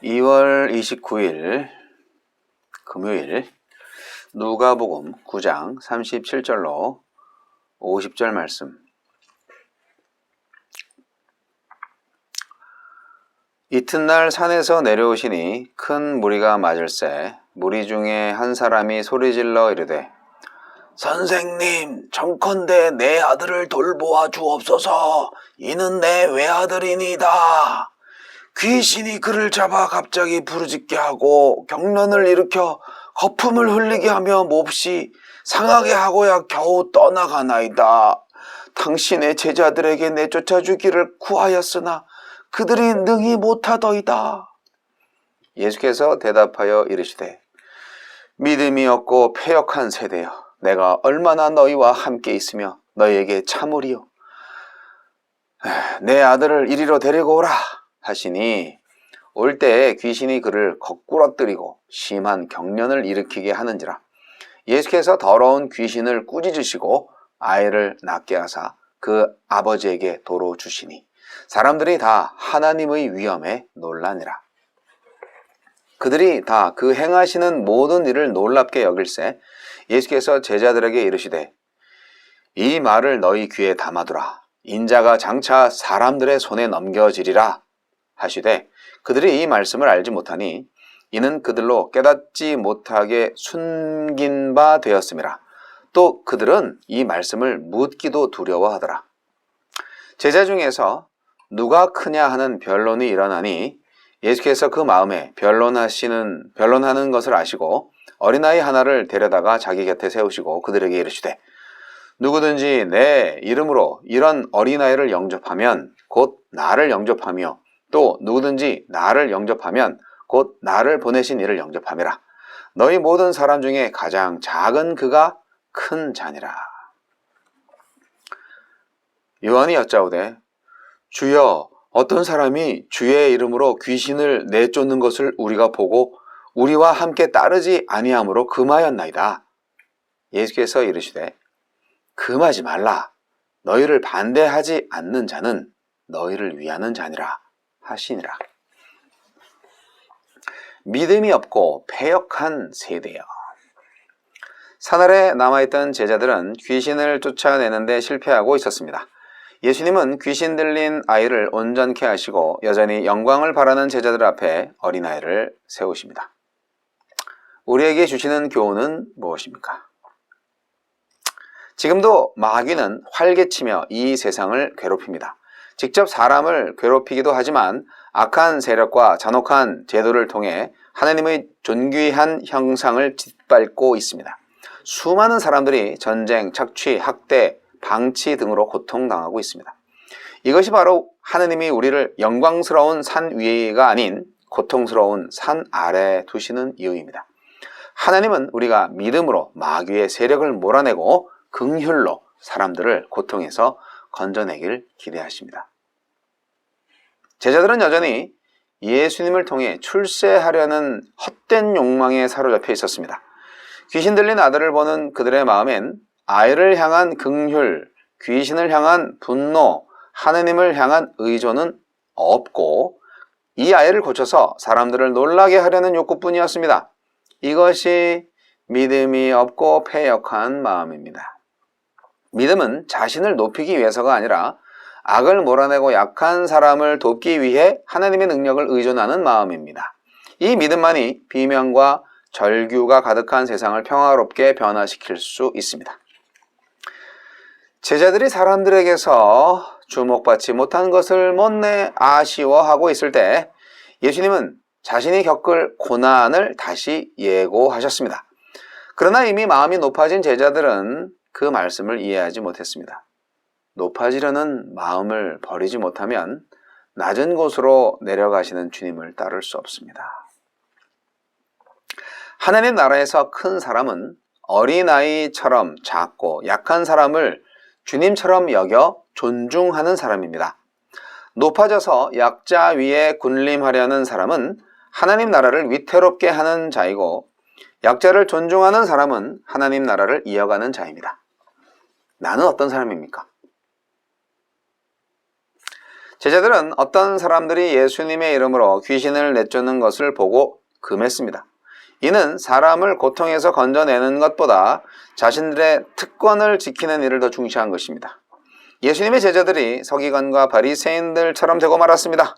2월 29일 금요일 누가복음 9장 37절로 50절 말씀. 이튿날 산에서 내려오시니 큰 무리가 맞을새 무리 중에 한 사람이 소리질러 이르되 선생님, 청컨대 내 아들을 돌보아 주옵소서. 이는 내 외아들이니이다. 귀신이 그를 잡아 갑자기 부르짖게 하고 경련을 일으켜 거품을 흘리게 하며 몹시 상하게 하고야 겨우 떠나가나이다. 당신의 제자들에게 내쫓아 주기를 구하였으나 그들이 능히 못하더이다. 예수께서 대답하여 이르시되 믿음이 없고 패역한 세대여, 내가 얼마나 너희와 함께 있으며 너희에게 참으리요. 내 아들을 이리로 데리고 오라 하시니 올 때에 귀신이 그를 거꾸러뜨리고 심한 경련을 일으키게 하는지라. 예수께서 더러운 귀신을 꾸짖으시고 아이를 낫게 하사 그 아버지에게 도로 주시니 사람들이 다 하나님의 위엄에 놀라니라. 그들이 다 그 행하시는 모든 일을 놀랍게 여길새 예수께서 제자들에게 이르시되 이 말을 너희 귀에 담아두라. 인자가 장차 사람들의 손에 넘겨지리라 하시되 그들이 이 말씀을 알지 못하니 이는 그들로 깨닫지 못하게 숨긴 바 되었음이라. 또 그들은 이 말씀을 묻기도 두려워하더라. 제자 중에서 누가 크냐 하는 변론이 일어나니 예수께서 그 마음에 변론하는 것을 아시고 어린아이 하나를 데려다가 자기 곁에 세우시고 그들에게 이르시되 누구든지 내 이름으로 이런 어린아이를 영접하면 곧 나를 영접하며 또 누구든지 나를 영접하면 곧 나를 보내신 이를 영접함이라. 너희 모든 사람 중에 가장 작은 그가 큰 자니라. 요한이 여짜오되 주여, 어떤 사람이 주의 이름으로 귀신을 내쫓는 것을 우리가 보고 우리와 함께 따르지 아니함으로 금하였나이다. 예수께서 이르시되 금하지 말라. 너희를 반대하지 않는 자는 너희를 위하는 자니라 하시니라. 믿음이 없고 패역한 세대여. 사날에 남아있던 제자들은 귀신을 쫓아내는데 실패하고 있었습니다. 예수님은 귀신 들린 아이를 온전케 하시고 여전히 영광을 바라는 제자들 앞에 어린아이를 세우십니다. 우리에게 주시는 교훈은 무엇입니까? 지금도 마귀는 활개치며 이 세상을 괴롭힙니다. 직접 사람을 괴롭히기도 하지만 악한 세력과 잔혹한 제도를 통해 하나님의 존귀한 형상을 짓밟고 있습니다. 수많은 사람들이 전쟁, 착취, 학대, 방치 등으로 고통당하고 있습니다. 이것이 바로 하나님이 우리를 영광스러운 산 위가 아닌 고통스러운 산 아래에 두시는 이유입니다. 하나님은 우리가 믿음으로 마귀의 세력을 몰아내고 긍휼로 사람들을 고통에서 건져내길 기대하십니다. 제자들은 여전히 예수님을 통해 출세하려는 헛된 욕망에 사로잡혀 있었습니다. 귀신 들린 아들을 보는 그들의 마음엔 아이를 향한 긍휼, 귀신을 향한 분노, 하느님을 향한 의존은 없고 이 아이를 고쳐서 사람들을 놀라게 하려는 욕구뿐이었습니다. 이것이 믿음이 없고 패역한 마음입니다. 믿음은 자신을 높이기 위해서가 아니라 악을 몰아내고 약한 사람을 돕기 위해 하나님의 능력을 의존하는 마음입니다. 이 믿음만이 비명과 절규가 가득한 세상을 평화롭게 변화시킬 수 있습니다. 제자들이 사람들에게서 주목받지 못한 것을 못내 아쉬워하고 있을 때 예수님은 자신이 겪을 고난을 다시 예고하셨습니다. 그러나 이미 마음이 높아진 제자들은 그 말씀을 이해하지 못했습니다. 높아지려는 마음을 버리지 못하면 낮은 곳으로 내려가시는 주님을 따를 수 없습니다. 하나님 나라에서 큰 사람은 어린아이처럼 작고 약한 사람을 주님처럼 여겨 존중하는 사람입니다. 높아져서 약자 위에 군림하려는 사람은 하나님 나라를 위태롭게 하는 자이고 약자를 존중하는 사람은 하나님 나라를 이어가는 자입니다. 나는 어떤 사람입니까? 제자들은 어떤 사람들이 예수님의 이름으로 귀신을 내쫓는 것을 보고 금했습니다. 이는 사람을 고통에서 건져내는 것보다 자신들의 특권을 지키는 일을 더 중시한 것입니다. 예수님의 제자들이 서기관과 바리새인들처럼 되고 말았습니다.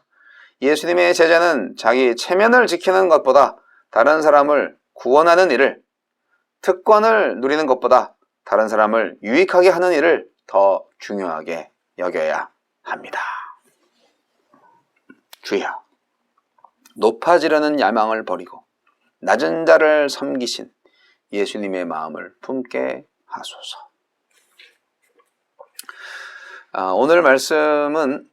예수님의 제자는 자기 체면을 지키는 것보다 다른 사람을 구원하는 일을, 특권을 누리는 것보다 다른 사람을 유익하게 하는 일을 더 중요하게 여겨야 합니다. 주여, 높아지려는 야망을 버리고 낮은 자를 섬기신 예수님의 마음을 품게 하소서. 오늘 말씀은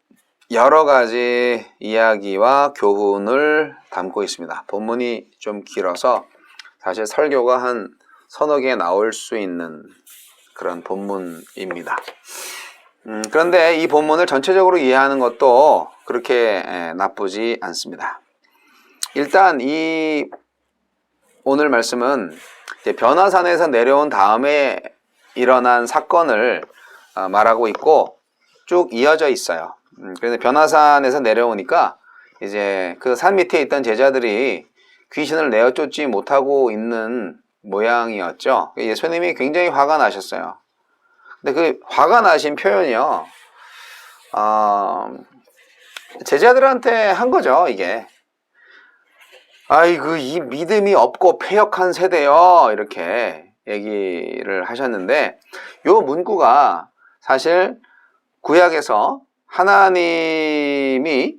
여러 가지 이야기와 교훈을 담고 있습니다. 본문이 좀 길어서 사실 설교가 한 서너 개 나올 수 있는 그런 본문입니다. 그런데 이 본문을 전체적으로 이해하는 것도 그렇게 나쁘지 않습니다. 일단 이 오늘 말씀은 이제 변화산에서 내려온 다음에 일어난 사건을 말하고 있고 쭉 이어져 있어요. 그래서 변화산에서 내려오니까 이제 그 산 밑에 있던 제자들이 귀신을 내어 쫓지 못하고 있는 모양이었죠. 예수님이 굉장히 화가 나셨어요. 근데 그 화가 나신 표현이요, 제자들한테 한 거죠, 이게. 아이고, 이 믿음이 없고 패역한 세대요. 이렇게 얘기를 하셨는데, 요 문구가 사실 구약에서 하나님이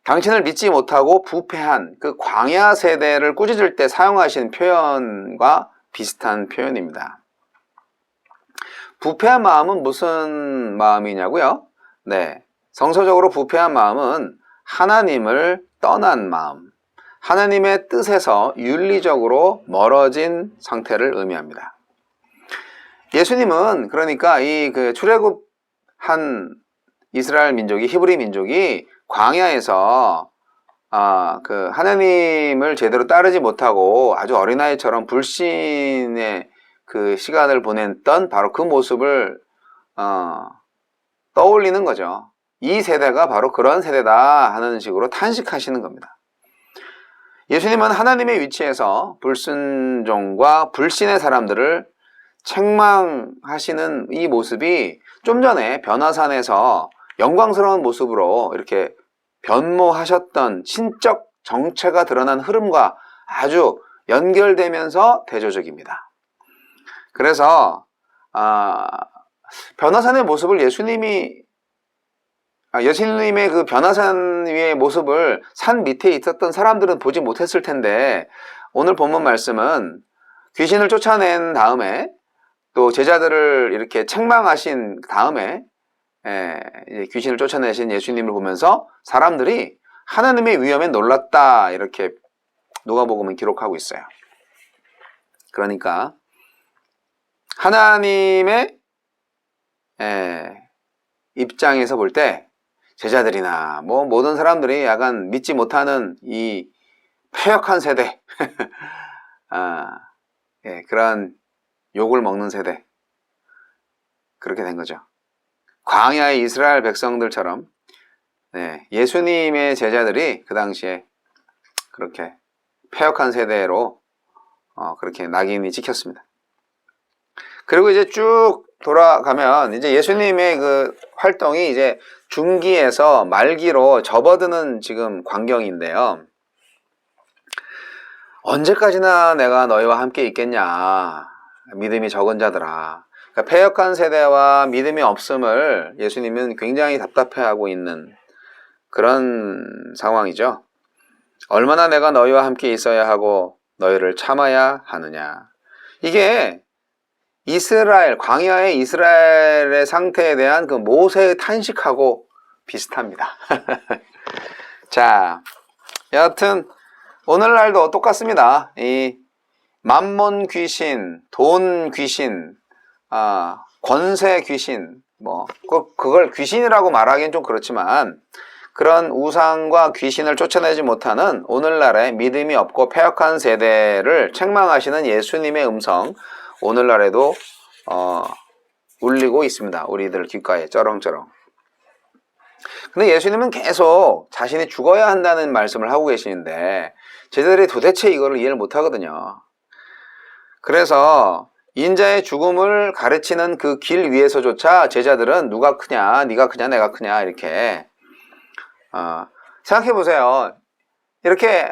당신을 믿지 못하고 부패한 그 광야 세대를 꾸짖을 때 사용하신 표현과 비슷한 표현입니다. 부패한 마음은 무슨 마음이냐고요? 네, 성서적으로 부패한 마음은 하나님을 떠난 마음, 하나님의 뜻에서 윤리적으로 멀어진 상태를 의미합니다. 예수님은 그러니까 이 출애굽한 이스라엘 민족이, 히브리 민족이 광야에서 하나님을 제대로 따르지 못하고 아주 어린아이처럼 불신의 그 시간을 보냈던 바로 그 모습을 떠올리는 거죠. 이 세대가 바로 그런 세대다 하는 식으로 탄식하시는 겁니다. 예수님은 하나님의 위치에서 불순종과 불신의 사람들을 책망하시는 이 모습이 좀 전에 변화산에서 영광스러운 모습으로 이렇게 변모하셨던 신적 정체가 드러난 흐름과 아주 연결되면서 대조적입니다. 그래서 변화산의 모습을 예수님의 그 변화산 위의 모습을 산 밑에 있었던 사람들은 보지 못했을 텐데, 오늘 본문 말씀은 귀신을 쫓아낸 다음에 또 제자들을 이렇게 책망하신 다음에 이제 귀신을 쫓아내신 예수님을 보면서 사람들이 하나님의 위엄에 놀랐다, 이렇게 누가복음은 기록하고 있어요. 그러니까 하나님의 입장에서 볼 때 제자들이나 모든 사람들이 약간 믿지 못하는 이 패역한 세대, 그런 욕을 먹는 세대, 그렇게 된 거죠. 광야의 이스라엘 백성들처럼 예수님의 제자들이 그 당시에 그렇게 패역한 세대로 그렇게 낙인이 찍혔습니다. 그리고 이제 쭉 돌아가면 이제 예수님의 그 활동이 이제 중기에서 말기로 접어드는 지금 광경인데요. 언제까지나 내가 너희와 함께 있겠냐, 믿음이 적은 자들아. 그러니까 패역한 세대와 믿음이 없음을 예수님은 굉장히 답답해하고 있는 그런 상황이죠. 얼마나 내가 너희와 함께 있어야 하고 너희를 참아야 하느냐. 이게 이스라엘, 광야의 이스라엘의 상태에 대한 그 모세의 탄식하고 비슷합니다. 자, 여하튼 오늘날도 똑같습니다. 이 만몬 귀신, 돈 귀신, 권세 귀신, 그걸 귀신이라고 말하기엔 좀 그렇지만, 그런 우상과 귀신을 쫓아내지 못하는 오늘날의 믿음이 없고 패역한 세대를 책망하시는 예수님의 음성, 오늘날에도 울리고 있습니다. 우리들 귓가에 쩌렁쩌렁. 근데 예수님은 계속 자신이 죽어야 한다는 말씀을 하고 계시는데 제자들이 도대체 이거를 이해를 못 하거든요. 그래서 인자의 죽음을 가르치는 그 길 위에서조차 제자들은 누가 크냐, 네가 크냐, 내가 크냐 이렇게 생각해 보세요. 이렇게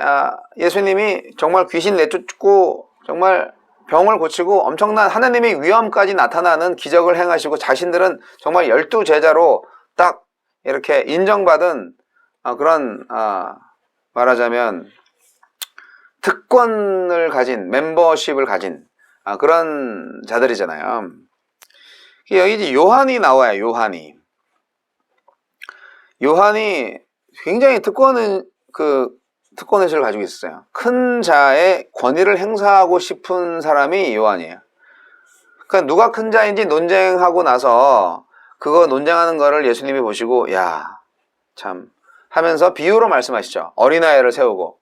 예수님이 정말 귀신 내쫓고 정말 병을 고치고 엄청난 하나님의 위엄까지 나타나는 기적을 행하시고 자신들은 정말 12제자로 딱 이렇게 인정받은 그런 말하자면 특권을 가진 멤버십을 가진 그런 자들이잖아요. 여기 이제 요한이 나와요. 요한이 굉장히 특권의식을 가지고 있었어요. 큰 자의 권위를 행사하고 싶은 사람이 요한이에요. 그러니까 누가 큰 자인지 논쟁하고 나서 그거 논쟁하는 거를 예수님이 보시고 야, 참 하면서 비유로 말씀하시죠. 어린아이를 세우고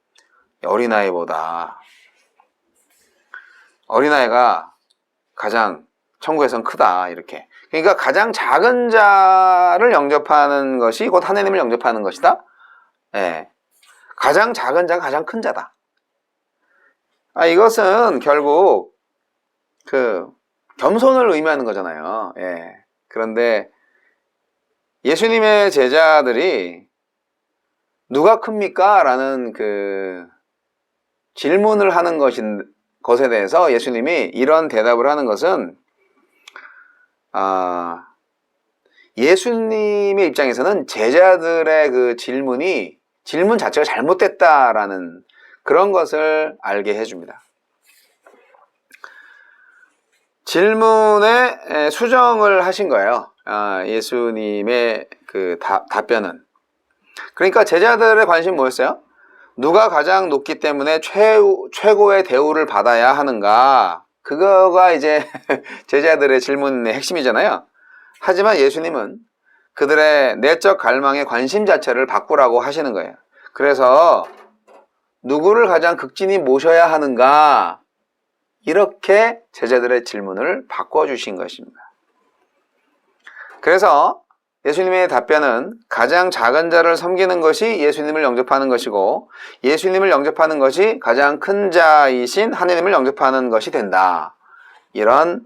어린아이가 가장 천국에선 크다 이렇게. 그러니까 가장 작은 자를 영접하는 것이 곧 하나님을 영접하는 것이다. 예. 가장 작은 자가 가장 큰 자다. 이것은 결국 그 겸손을 의미하는 거잖아요. 예. 그런데 예수님의 제자들이 누가 큽니까? 라는 그 질문을 하는 것에 대해서 예수님이 이런 대답을 하는 것은 예수님의 입장에서는 제자들의 그 질문 자체가 잘못됐다라는 그런 것을 알게 해줍니다. 질문에 수정을 하신 거예요. 예수님의 그 답변은. 그러니까 제자들의 관심이 뭐였어요? 누가 가장 높기 때문에 최고의 대우를 받아야 하는가? 그거가 이제 제자들의 질문의 핵심이잖아요. 하지만 예수님은 그들의 내적 갈망의 관심 자체를 바꾸라고 하시는 거예요. 그래서 누구를 가장 극진히 모셔야 하는가? 이렇게 제자들의 질문을 바꿔주신 것입니다. 그래서 예수님의 답변은 가장 작은 자를 섬기는 것이 예수님을 영접하는 것이고 예수님을 영접하는 것이 가장 큰 자이신 하나님을 영접하는 것이 된다. 이런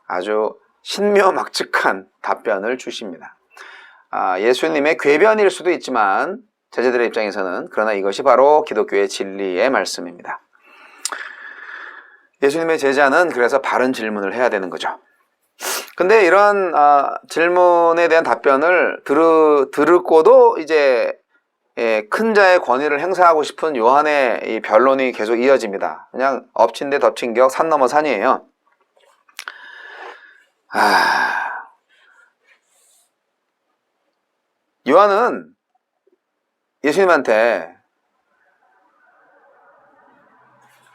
아주 신묘막측한 답변을 주십니다. 예수님의 궤변일 수도 있지만 제자들의 입장에서는 그러나 이것이 바로 기독교의 진리의 말씀입니다. 예수님의 제자는 그래서 바른 질문을 해야 되는 거죠. 근데 이런 질문에 대한 답변을 들었고도 이제 큰 자의 권위를 행사하고 싶은 요한의 이 변론이 계속 이어집니다. 그냥 엎친 데 덮친 격 산 넘어 산이에요. 요한은 예수님한테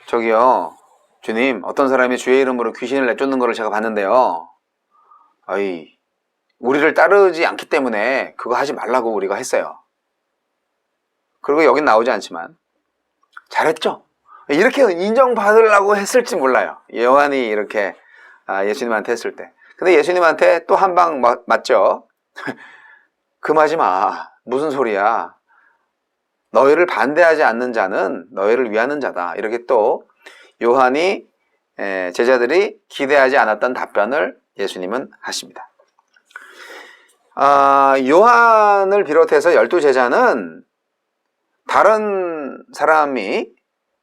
저기요 주님, 어떤 사람이 주의 이름으로 귀신을 내쫓는 것을 제가 봤는데요. 우리를 따르지 않기 때문에 그거 하지 말라고 우리가 했어요. 그리고 여긴 나오지 않지만 잘했죠? 이렇게 인정받으려고 했을지 몰라요. 요한이 이렇게 예수님한테 했을 때. 근데 예수님한테 또 한 방 맞죠? 금하지 마. 무슨 소리야. 너희를 반대하지 않는 자는 너희를 위하는 자다. 이렇게 또 요한이 제자들이 기대하지 않았던 답변을 예수님은 하십니다. 요한을 비롯해서 12제자는 다른 사람이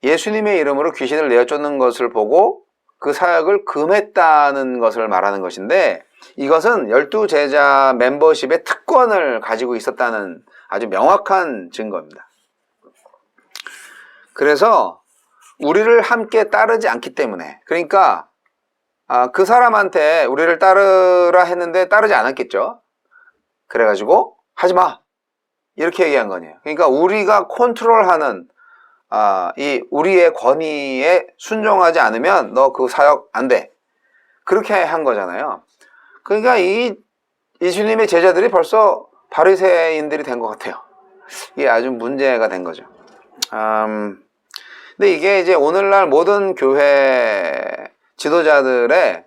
예수님의 이름으로 귀신을 내쫓는 것을 보고 그 사역을 금했다는 것을 말하는 것인데 이것은 12제자 멤버십의 특권을 가지고 있었다는 아주 명확한 증거입니다. 그래서 우리를 함께 따르지 않기 때문에 그러니까 그 사람한테 우리를 따르라 했는데 따르지 않았겠죠. 그래가지고 하지마 이렇게 얘기한 거네요. 그러니까 우리가 컨트롤하는 이 우리의 권위에 순종하지 않으면 너 그 사역 안 돼. 그렇게 한 거잖아요. 그러니까 이 예수님의 제자들이 벌써 바리새인들이 된 것 같아요. 이게 아주 문제가 된 거죠. 근데 이게 이제 오늘날 모든 교회 지도자들의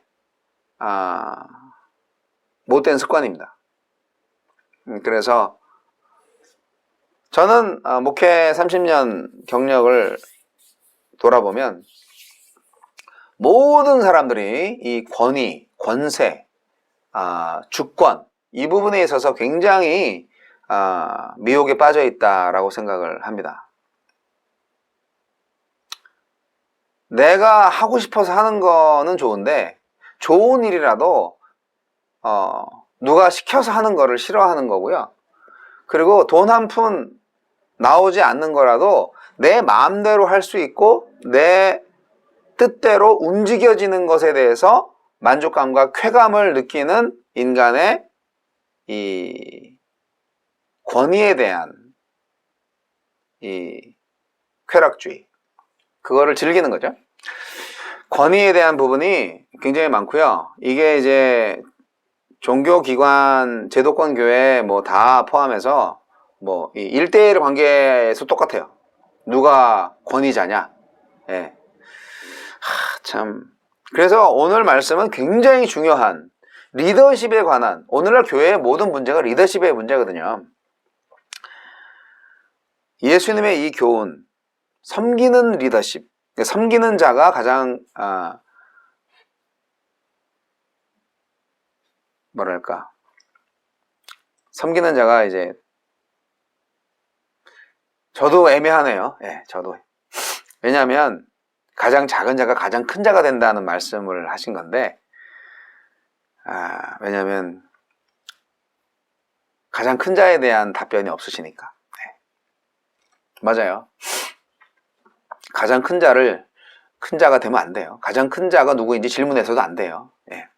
못된 습관입니다. 그래서 저는 목회 30년 경력을 돌아보면 모든 사람들이 이 권위, 권세, 주권 이 부분에 있어서 굉장히 미혹에 빠져 있다라고 생각을 합니다. 내가 하고 싶어서 하는 거는 좋은데 좋은 일이라도 누가 시켜서 하는 거를 싫어하는 거고요. 그리고 돈 한 푼 나오지 않는 거라도 내 마음대로 할 수 있고 내 뜻대로 움직여지는 것에 대해서 만족감과 쾌감을 느끼는 인간의 이 권위에 대한 이 쾌락주의, 그거를 즐기는 거죠. 권위에 대한 부분이 굉장히 많고요. 이게 이제 종교기관, 제도권 교회 뭐 다 포함해서 뭐 이 1대1 관계에서 똑같아요. 누가 권위자냐. 예. 참. 그래서 오늘 말씀은 굉장히 중요한 리더십에 관한, 오늘날 교회의 모든 문제가 리더십의 문제거든요. 예수님의 이 교훈, 섬기는 리더십, 섬기는 자가 가장 뭐랄까, 섬기는 자가 이제 저도 애매하네요. 예, 저도. 왜냐하면 가장 작은 자가 가장 큰 자가 된다는 말씀을 하신 건데, 왜냐하면 가장 큰 자에 대한 답변이 없으시니까. 네. 맞아요. 가장 큰 자가 되면 안 돼요. 가장 큰 자가 누구인지 질문해서도 안 돼요. 예.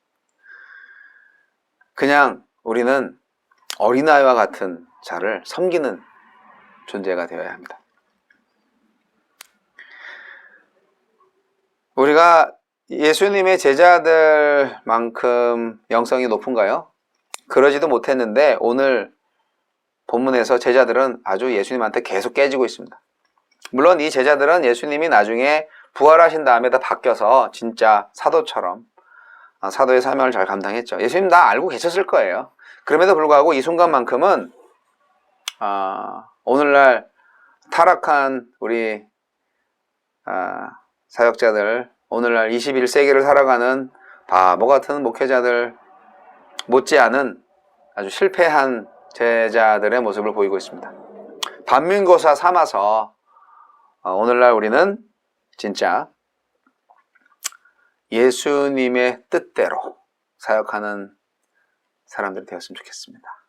그냥 우리는 어린아이와 같은 자를 섬기는 존재가 되어야 합니다. 우리가 예수님의 제자들만큼 영성이 높은가요? 그러지도 못했는데 오늘 본문에서 제자들은 아주 예수님한테 계속 깨지고 있습니다. 물론 이 제자들은 예수님이 나중에 부활하신 다음에 다 바뀌어서 진짜 사도처럼 사도의 사명을 잘 감당했죠. 예수님 다 알고 계셨을 거예요. 그럼에도 불구하고 이 순간만큼은 오늘날 타락한 우리 사역자들, 오늘날 21세기를 살아가는 바보 같은 목회자들 못지않은 아주 실패한 제자들의 모습을 보이고 있습니다. 반면교사 삼아서 오늘날 우리는 진짜 예수님의 뜻대로 사역하는 사람들이 되었으면 좋겠습니다.